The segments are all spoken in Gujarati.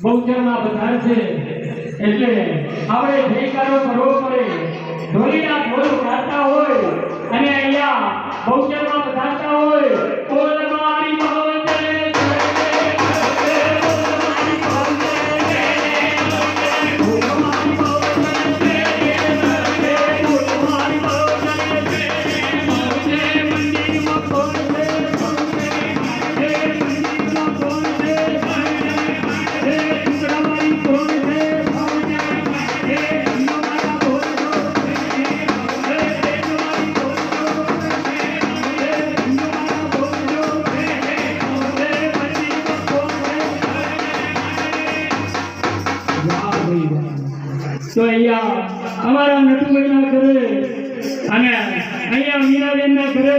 બહુચરમાં વધારે છે એટલે આપણે જયકારો કરવો પડે. ઢોલીના ઢોલ ગાતા હોય અને અહીંયા બહુચરમાં વધારતા હોય બોલ મારી બહુચરે તો અહીંયા અમારા નટુભાઈના ઘરે અને અહીંયા મીરાબેનના ઘરે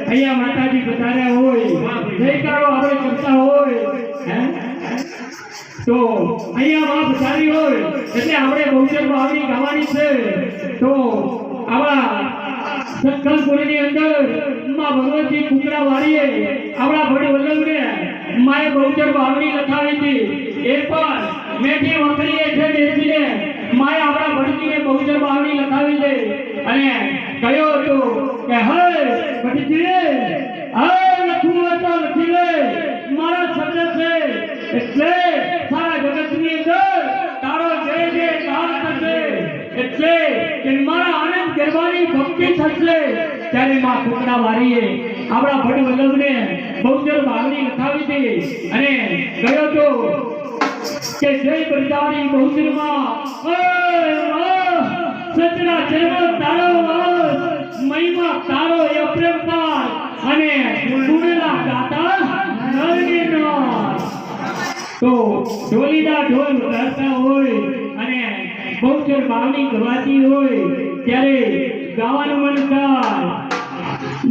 અહીંયા માતાજી પધાર્યા હોય જયકારો આપણે કરતા હોય તો અહીંયા માં પધારી હોય એટલે આપણે બહુચર બાવડી ગાવાની છે. તો આવા સત્સંગપુરીની અંદર માં ભગવતજી કુકડા વાળીએ આપણા ભડ વલ્લભને માએ બહુચર બાવડી લખાવી હતી. એ પણ મેઠી વખરીએ છે બેસીને માએ આપણા ભડજીને બહુચર બાવડી લખાવી દે અને કહ્યો હતો કે હે ભટજી હે લખવું તો લખી લે મારા શબ્દ છે એટલે સારા જગતની અંદર તારો જય જયકાર થશે એટલે કે મારા આનંદ ગરબાની ભક્તિ થશે. ત્યારે માં કુકડા વાળીએ આપણા ભડ વલ્લભને બહુચર બાવડી લખાવી દે અને કહ્યો તો કે જય બરદારી બહુચરમાં સચના ચરણ તારો મહિમા તારો અપ્રમપાર અને ગુણના ગાતા નરનો. તો ઢોલીના ઢોલ વગાડતા હોય અને બહુચર બાવડી ગવાતી હોય ત્યારે ગાવાનું મન થાય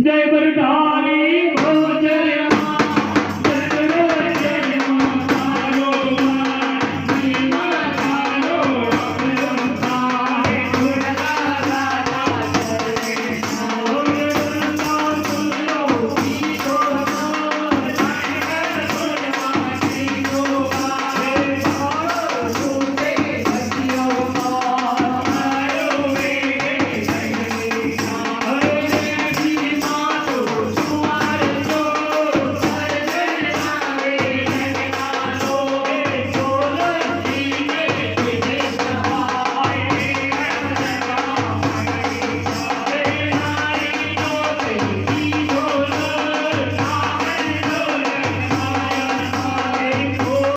જય બરદારી બહુચર